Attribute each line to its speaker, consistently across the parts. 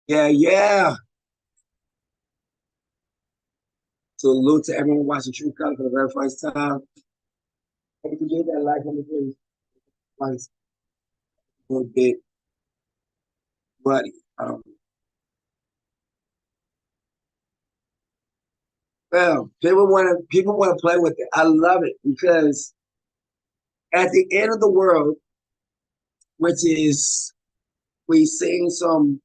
Speaker 1: Yeah, yeah. Salute to everyone watching True Color for the very first time. If you give that like on the page, once a little bit, buddy. Well, people want to play with it. I love it because at the end of the world, which is we seeing some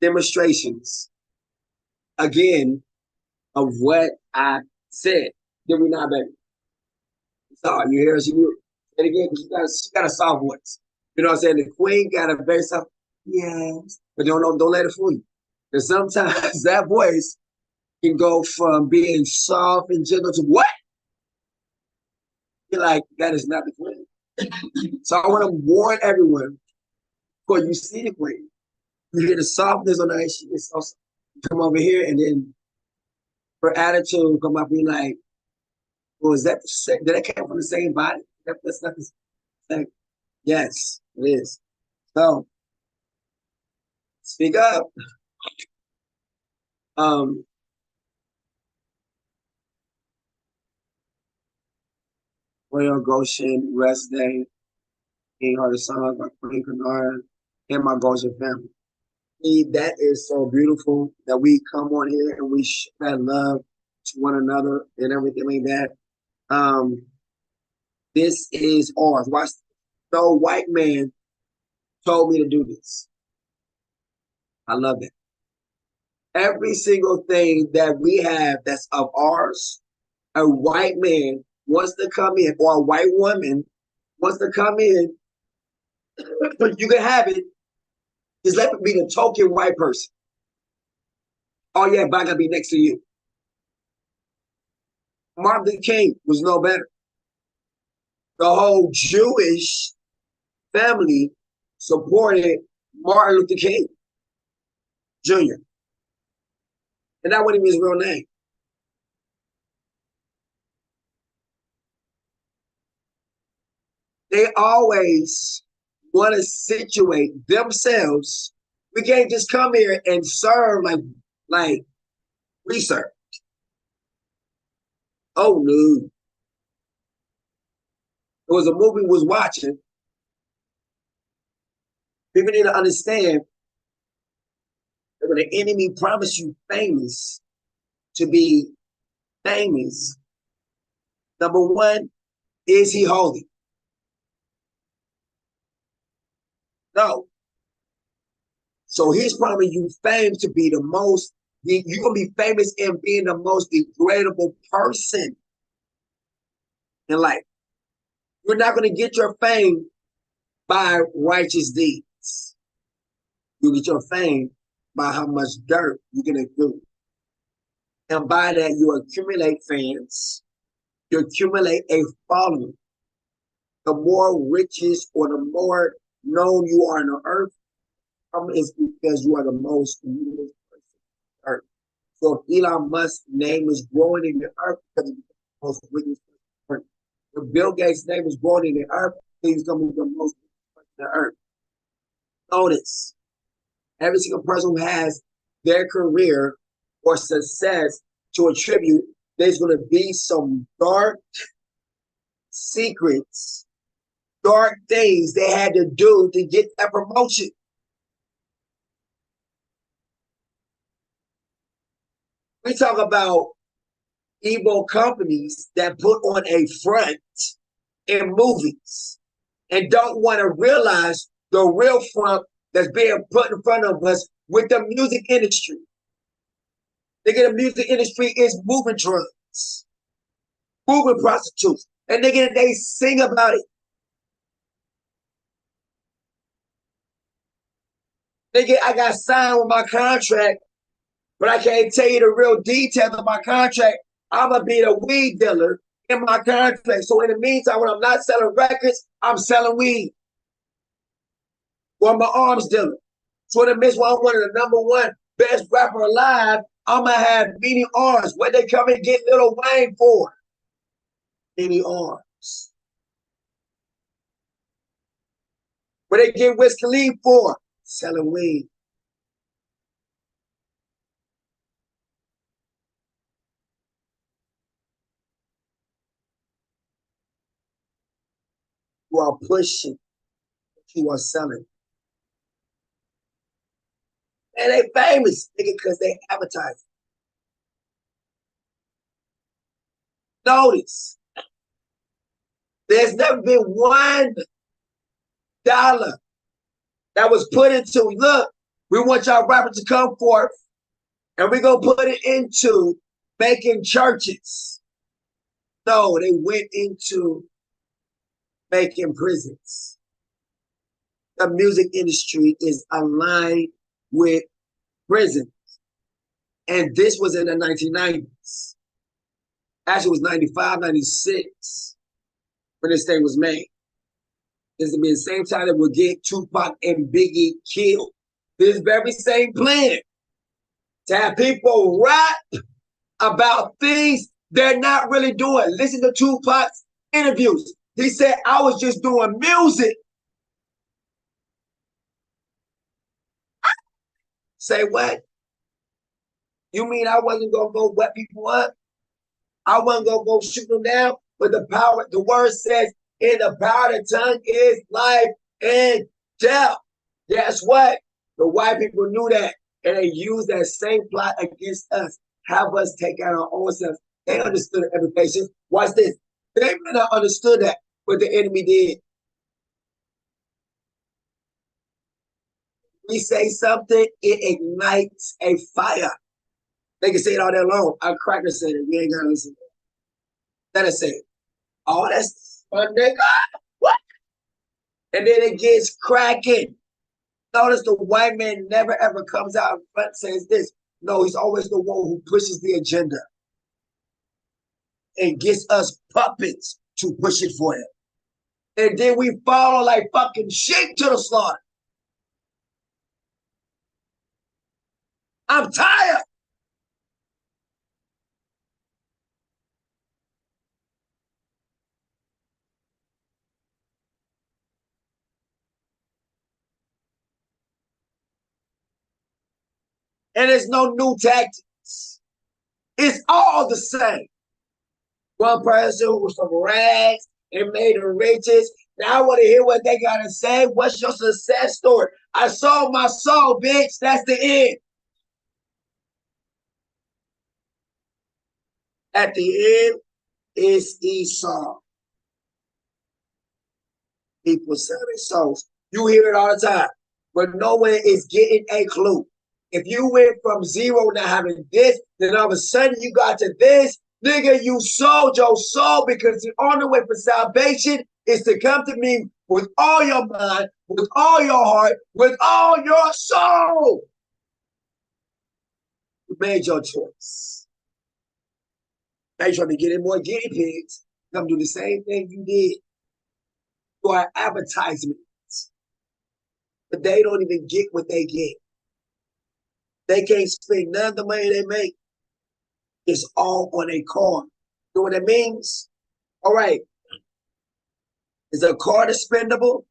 Speaker 1: demonstrations again of what I said. Did we not, baby? So you hear us, and again, because she got a soft voice. You know what I'm saying? The queen got a very soft, yes, but don't let it fool you. Because sometimes that voice can go from being soft and gentle to what? You're like, that is not the queen. So I want to warn everyone, because you see the queen, you hear the softness on her, she is so soft. Come over here, and then her attitude come up and be like, well, is that the same? Did that come from the same body? That's not the same. Yes, it is. So speak up. Um, Royal Goshen, Rest Day, King Heartofpsalms, my Queen Canard, and my Goshen family. That is so beautiful that we come on here and we share that love to one another and everything like that. This is ours. Watch, no white man told me to do this. I love it. Every single thing that we have that's of ours, a white man wants to come in, or a white woman wants to come in, you can have it. Just let me be the token white person. Oh yeah, but I gotta be next to you. Martin Luther King was no better. The whole Jewish family supported Martin Luther King Jr. And that wasn't even his real name. They always want to situate themselves. We can't just come here and serve like we serve. Oh no. It was a movie we was watching. People need to understand that when the enemy promised you famous to be famous, number one, is he holy? No. So he's promising you fame to be the most, you're going to be famous in being the most degradable person in life. You're not going to get your fame by righteous deeds. You get your fame by how much dirt you're going to do. And by that, you accumulate fans, you accumulate a following. The more riches or the more known you are on the earth, is because you are the most used person on earth. So if Elon Musk's name is growing in the earth because he's the most richest person. If Bill Gates' name is growing in the earth, he's going to be the most richest person on the earth. Notice, every single person who has their career or success to attribute, there's going to be some dark secrets, dark things they had to do to get that promotion. We talk about evil companies that put on a front in movies and don't want to realize the real front that's being put in front of us with the music industry. The music industry is moving drugs, moving prostitutes, and they sing about it. I got signed with my contract, but I can't tell you the real details of my contract. I'm gonna be the weed dealer in my contract. So in the meantime, when I'm not selling records, I'm selling weed. Or I'm an arms dealer. So in the midst, while I'm one of the number one best rapper alive, I'm gonna have many arms. What they come and get Lil Wayne for? Many arms. What they get Wiz Khalifa for? Selling weed. You are pushing. You are selling. And they famous, nigga, because they advertise. Notice, there's never been $1 that was put into, look, we want y'all rappers to come forth and we're going to put it into making churches. No, they went into making prisons. The music industry is aligned with prisons. And this was in the 1990s. Actually, it was 95, 96 when this thing was made. This would be the same time that would get Tupac and Biggie killed. This very same plan to have people rap about things they're not really doing. Listen to Tupac's interviews. He said, I was just doing music. Say what? You mean I wasn't going to go wet people up? I wasn't going to go shoot them down? But the word says, in the power of the tongue is life and death. Guess what? The white people knew that. And they used that same plot against us. Have us take out our own selves. They understood the implications. Watch this. They may not understood that, but the enemy did. We say something, it ignites a fire. They can say it all day long. Our cracker said it. We ain't got to listen to it. Let us say it. Oh, that's fun, nigga. What? And then it gets cracking. Notice the white man never ever comes out in front and says this. No, he's always the one who pushes the agenda and gets us puppets to push it for him. And then we follow like fucking sheep to the slaughter. I'm tired. And there's no new tactics. It's all the same. One person who was from rags and made the riches. Now I want to hear what they got to say. What's your success story? I sold my soul, bitch. That's the end. At the end, it's Esau. People selling souls. You hear it all the time, but no one is getting a clue. If you went from zero not having this, then all of a sudden you got to this, nigga, you sold your soul because the only way for salvation is to come to me with all your mind, with all your heart, with all your soul. You made your choice. Now you're trying to get in more guinea pigs. Come do the same thing you did. You are advertisements. But they don't even get what they get. They can't spend none of the money they make. It's all on a card. You know what that means? All right. Is a card expendable?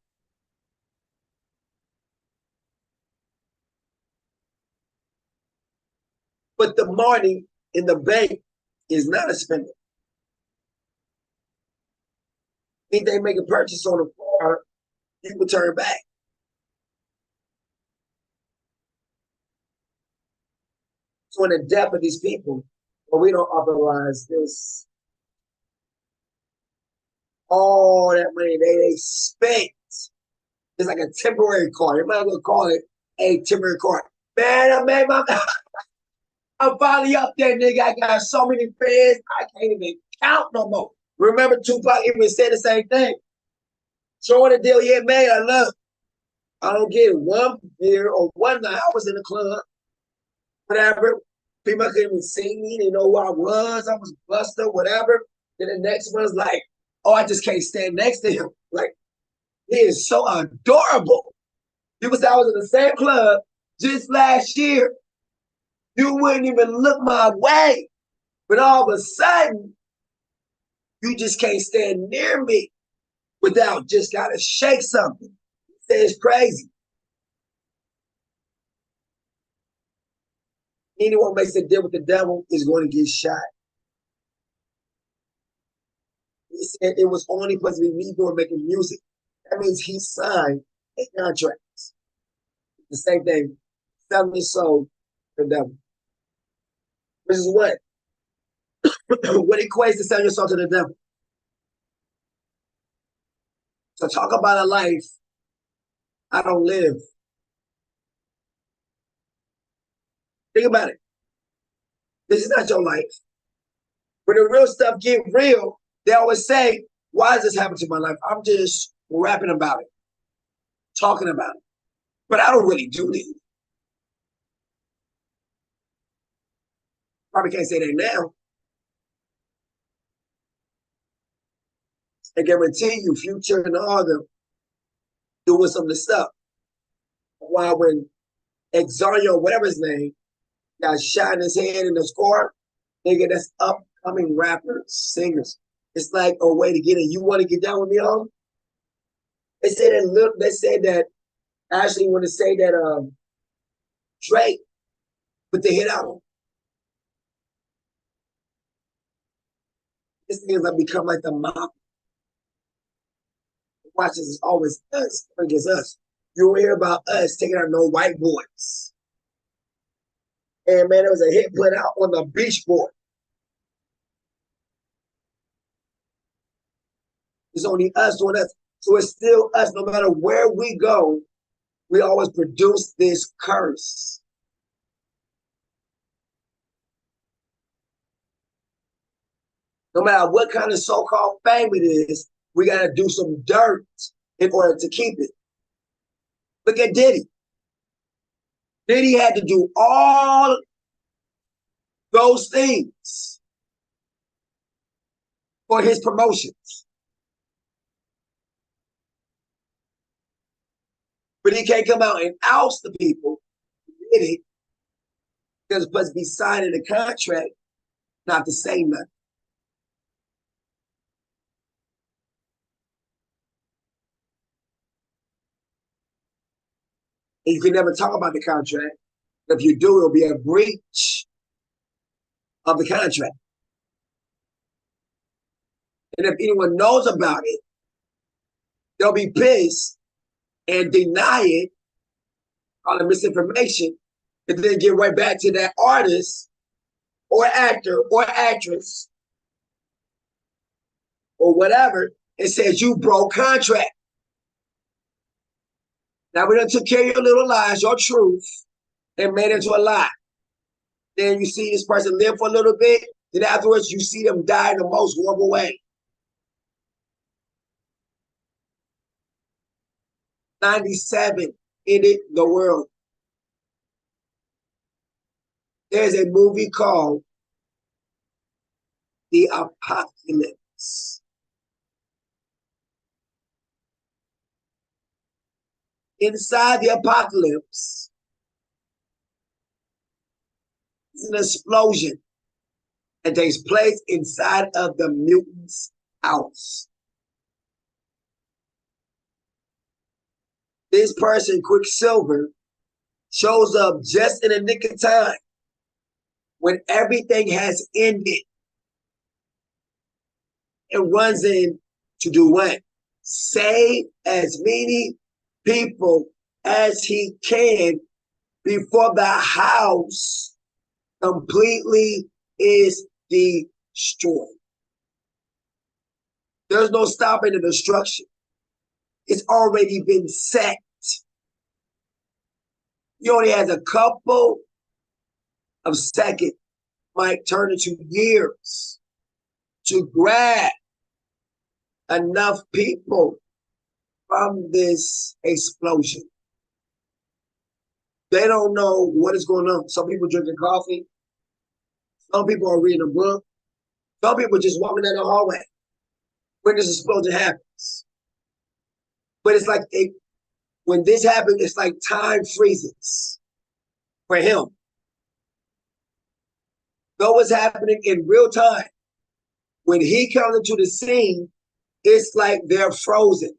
Speaker 1: But the money in the bank is not expendable. If they make a purchase on a card, you will turn back. So in the depth of these people, well, we don't authorize this. All that money they spent. It's like a temporary card. You might as well call it a temporary card. Man, I made my I'm finally up there, nigga. I got so many fans, I can't even count no more. Remember Tupac even said the same thing. Showing the deal he had made, I love. I don't get one year or one night. I was in the club, whatever. People couldn't even see me. They know who I was. I was Buster, whatever. Then the next one's like, oh, I just can't stand next to him. Like, he is so adorable. People said I was in the same club just last year. You wouldn't even look my way. But all of a sudden, you just can't stand near me without just gotta shake something. It's crazy. Anyone makes a deal with the devil is going to get shot. He said it was only supposed to be me doing making music. That means he signed a contract. The same thing, selling his soul to the devil. Which is what? What equates to selling your soul to the devil? So talk about a life I don't live. Think about it. This is not your life. When the real stuff get real, they always say, why does this happen to my life? I'm just rapping about it, talking about it. But I don't really do this. Probably can't say that now. I guarantee you, Future and all of them doing some of the stuff. While when Exario, whatever his name, got shot in his head in the score, nigga, that's upcoming rappers, singers. It's like a way to get in. You want to get down with me, on? They said that. Look, they said that. Actually, want to say that Drake put the hit out on. This thing has become like the mob. Watch this, it's always us against us. You will hear about us taking out no white boys. And man, there was a hit put out on the Beach Board. It's only us doing us. So it's still us. No matter where we go, we always produce this curse. No matter what kind of so-called fame it is, we got to do some dirt in order to keep it. Look at Diddy. Diddy had to do all those things for his promotions. But he can't come out and oust the people who did it because it's supposed to be signing a contract not to say nothing. And you can never talk about the contract. If you do, it'll be a breach of the contract. And if anyone knows about it, they'll be pissed and deny it, call it misinformation, and then get right back to that artist or actor or actress or whatever and says you broke contract. Now we done took care of your little lies, your truth, and made it into a lie. Then you see this person live for a little bit, then afterwards you see them die in the most horrible way. 97 ended the world. There's a movie called The Apocalypse. Inside the apocalypse is an explosion that takes place inside of the mutant's house. This person, Quicksilver, shows up just in the nick of time when everything has ended and runs in to do what? Save as many people as he can before the house completely is destroyed. There's no stopping the destruction. It's already been set. He only has a couple of seconds, might turn into years, to grab enough people from this explosion. They don't know what is going on. Some people drinking coffee. Some people are reading a book. Some people just walking down the hallway when this explosion happens. But it's like when this happens, it's like time freezes for him. Though it's happening in real time, when he comes into the scene, it's like they're frozen.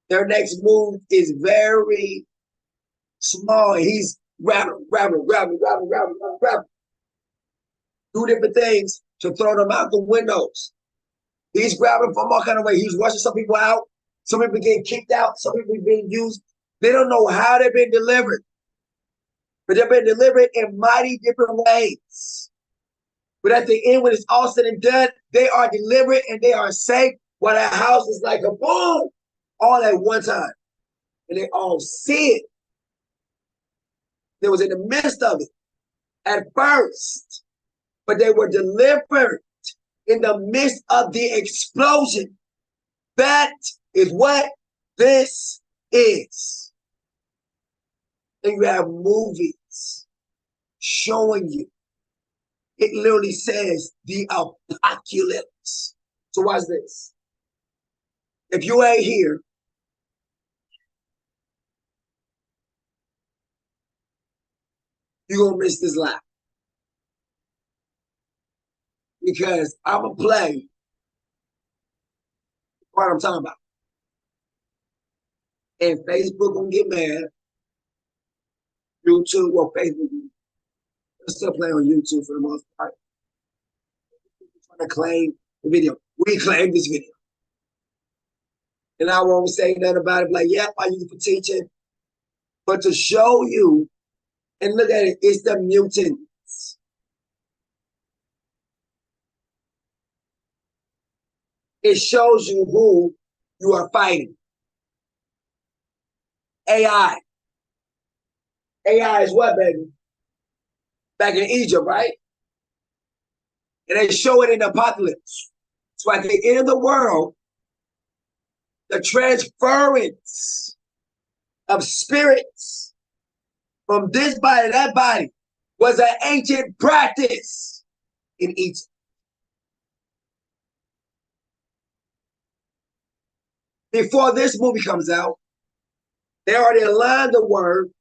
Speaker 1: Their next move is very small. He's grabbing. Do different things to throw them out the windows. He's grabbing from all kind of way. He's rushing some people out. Some people getting kicked out. Some people being used. They don't know how they've been delivered. But they've been delivered in mighty different ways. But at the end, when it's all said and done, they are delivered and they are safe. While that house is like a boom, all at one time. And they all see it. They was in the midst of it at first. But they were delivered in the midst of the explosion. That is what this is. And you have movies showing you. It literally says the apocalypse. So watch this. If you ain't here, you're going to miss this live. Because I'm going to play what I'm talking about. And Facebook going to get mad. YouTube or Facebook, they're still playing on YouTube for the most part. Trying to claim the video. We claim this video. And I won't say nothing about it, like, yep, I use it for teaching. But to show you, and look at it, it's the mutants. It shows you who you are fighting. AI. AI is what, baby? Back in Egypt, right? And they show it in the apocalypse. So at the end of the world, the transference of spirits from this body to that body was an ancient practice in Egypt. Before this movie comes out, they already aligned the word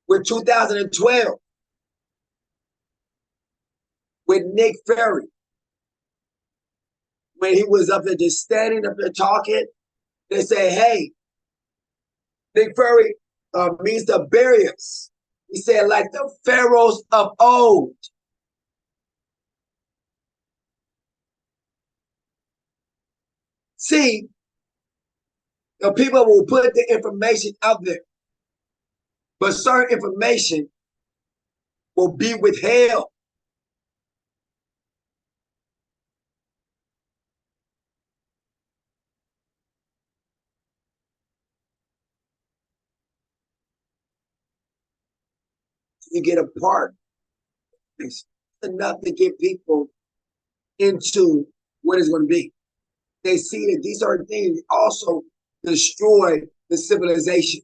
Speaker 1: with 2012 with Nick Fury. When he was up there just standing up there talking, they say, hey, Nick Fury means the barriers. He said, like the pharaohs of old. See, the people will put the information out there, but certain information will be withheld. You get a part. It's enough to get people into what it's going to be. They see that these are things also destroy the civilization.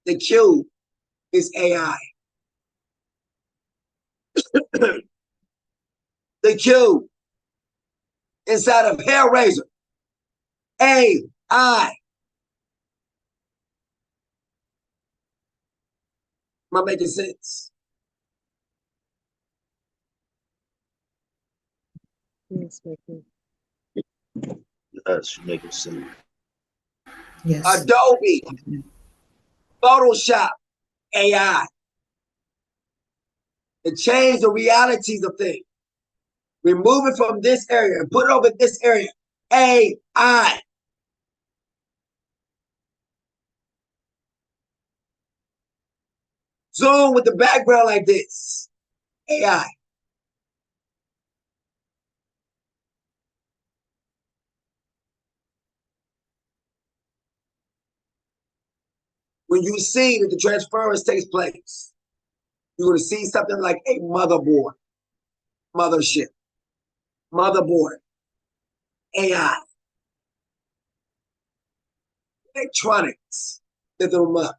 Speaker 1: The Q is AI. The Q inside of Hellraiser. AI. Am I making sense?
Speaker 2: Yes, making.
Speaker 3: Yes, making sense.
Speaker 2: Yes.
Speaker 1: Adobe, Photoshop, AI. To change the realities of things. Remove it from this area and put it over this area. AI. Zoom with the background like this. AI. When you see that the transference takes place, you're going to see something like a motherboard, mothership, motherboard, AI, electronics, lift them up.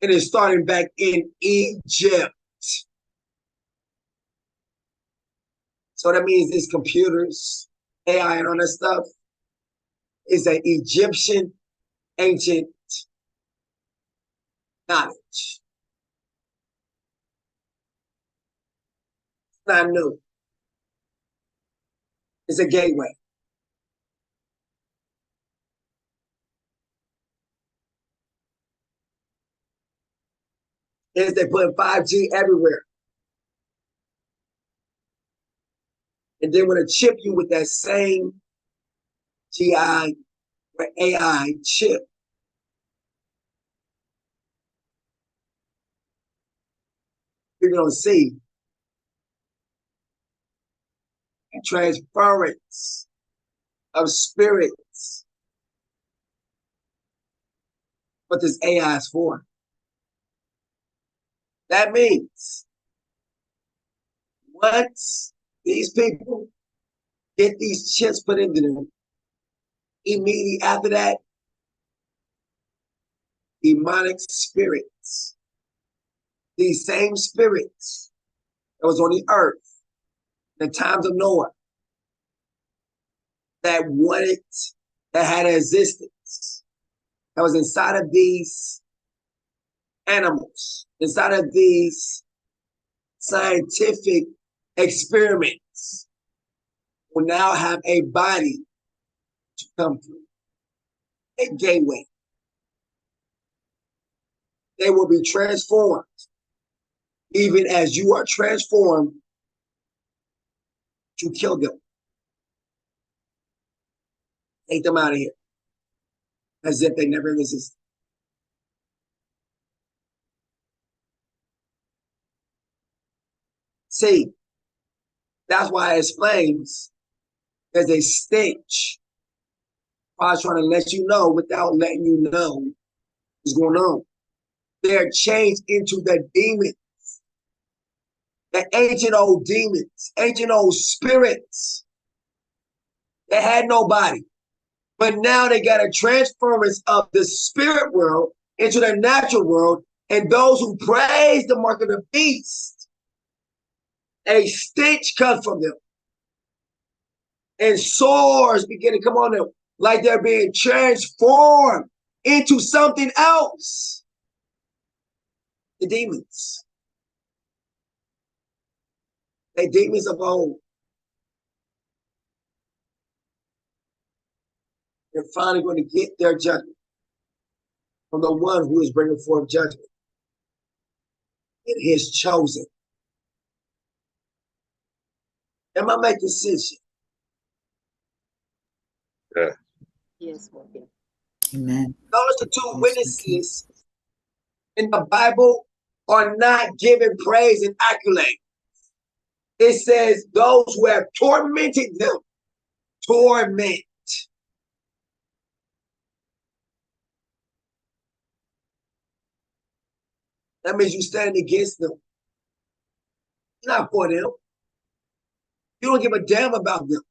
Speaker 1: And it's starting back in Egypt. So that means it's computers, AI, and all that stuff. It's an Egyptian ancient knowledge. It's not new. It's a gateway. Is they put 5G everywhere. And they want to chip you with that same GI or AI chip. We're going to see transference of spirits. What this AI is for. That means once these people get these chips put into them, immediately after that, demonic spirits, these same spirits that was on the earth in the times of Noah, that had an existence, that was inside of these animals, inside of these scientific experiments, will now have a body to come through, a gateway. They will be transformed, even as you are transformed to kill them. Take them out of here, as if they never existed. See, that's why it explains there's a stench. I was trying to let you know without letting you know what's going on. They're changed into the demons, the ancient old demons, ancient old spirits. They had no body, but now they got a transference of the spirit world into the natural world, and those who praise the mark of the beast, a stench comes from them. And sores begin to come on them like they're being transformed into something else. The demons. They demons of old. They're finally going to get their judgment from the one who is bringing forth judgment. It is chosen. Am I making sense?
Speaker 3: Yeah.
Speaker 2: Yes, Micah.
Speaker 4: Amen.
Speaker 1: Those the two witnesses in the Bible are not given praise and accolade. It says those who have tormented them, torment. That means you stand against them. You're not for them. You don't give a damn about them.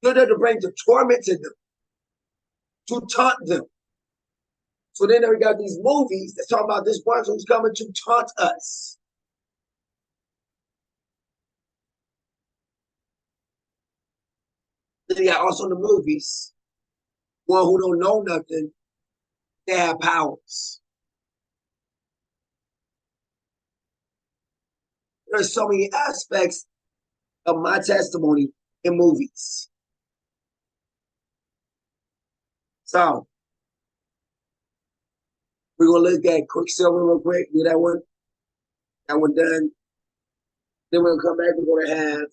Speaker 1: You're there to bring the torment to them, to taunt them. So then we got these movies that talk about this one who's coming to taunt us. Then you got also the movies, one who don't know nothing, they have powers. There's so many aspects of my testimony in movies. So we're gonna look at Quicksilver real quick, do that one. That one done. Then we're gonna come back, we're gonna have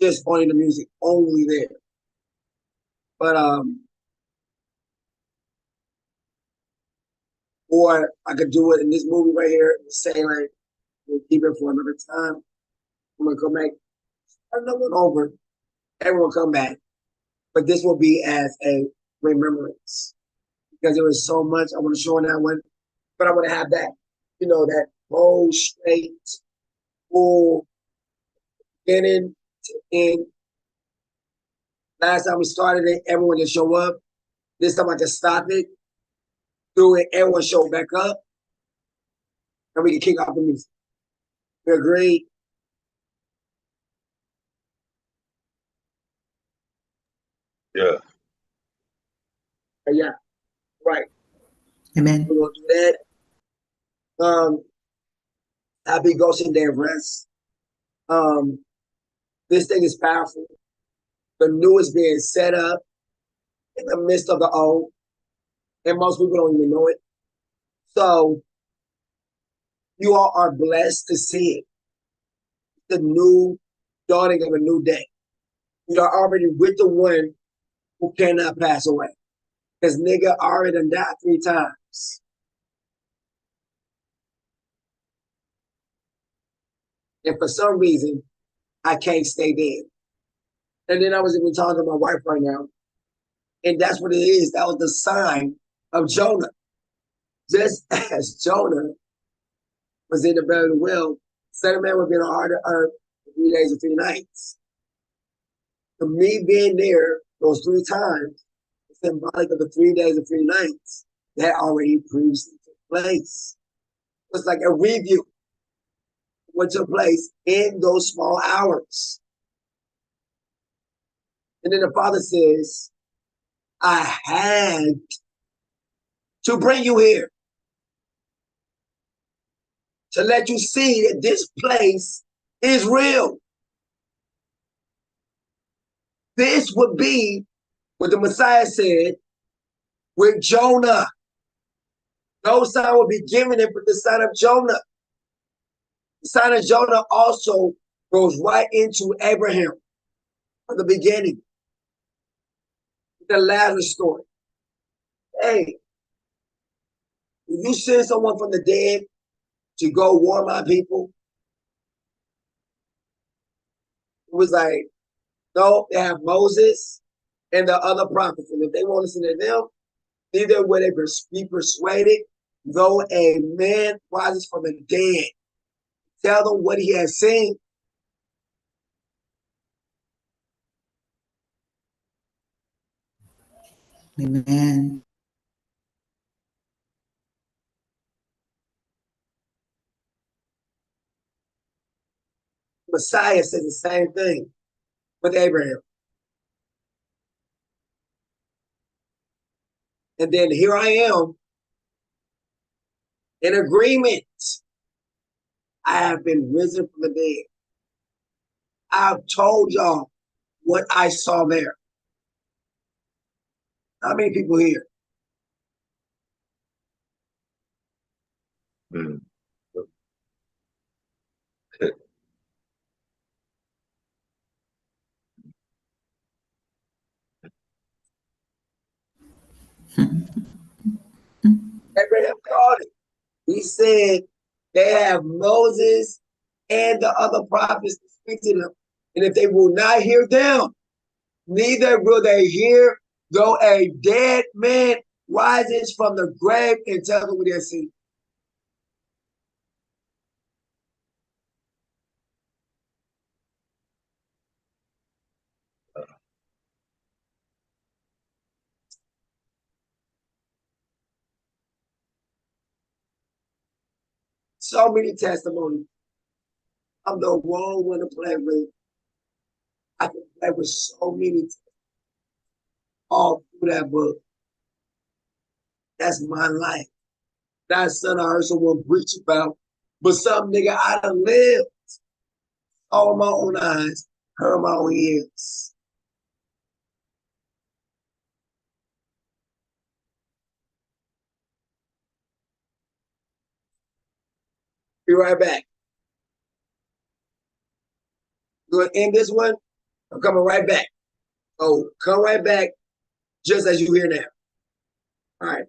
Speaker 1: just only the music, only there. But or I could do it in this movie right here, say like we'll keep it for another time. I'm gonna come back, start another one over, everyone come back. But this will be as a remembrance. Because there was so much I want to show in that one. But I want to have that, you know, that whole straight, full beginning to end. Last time we started it, everyone just show up. This time I just stop it, do it, everyone show back up, and we can kick off the music. We agree?
Speaker 3: Yeah.
Speaker 1: Yeah, right.
Speaker 4: Amen.
Speaker 1: We're gonna do that. Happy GOSHEN Day of Rest. This thing is powerful. The new is being set up in the midst of the old, and most people don't even know it. So you all are blessed to see it. The new dawning of a new day. We are already with the one who cannot pass away. Because nigga already done died 3 times. And for some reason, I can't stay dead. And then I was even talking to my wife right now. And that's what it is. That was the sign of Jonah. Just as Jonah was in the belly of the whale, Son of Man would be on the heart of earth for 3 days and 3 nights. For me being there those 3 times, it's symbolic of the 3 days and 3 nights that already previously took place. It's like a review of what took place in those small hours. And then the Father says, I had to bring you here to let you see that this place is real. This would be what the Messiah said with Jonah. No sign would be given him but the sign of Jonah. The sign of Jonah also goes right into Abraham from the beginning. The Lazarus story. Hey, when you send someone from the dead to go warn my people, it was like, no, they have Moses and the other prophets. And if they won't listen to them, neither will they be persuaded, though a man rises from the dead. Tell them what he has seen.
Speaker 4: Amen.
Speaker 1: Messiah says the same thing with Abraham. And then here I am in agreement. I have been risen from the dead. I've told y'all what I saw there. How many people here?
Speaker 3: Mm.
Speaker 1: Abraham called it. He said they have Moses and the other prophets to speak to them. And if they will not hear them, neither will they hear though a dead man rises from the grave and tell them what they see. So many testimonies. I'm the wrong one to play with. I can play with so many all through that book. That's my life. Not something I heard someone preach about, but some nigga I done lived. All my own eyes, heard my own ears. Be right back. We're gonna end this one. I'm coming right back. Oh, come right back just as you hear now. All right.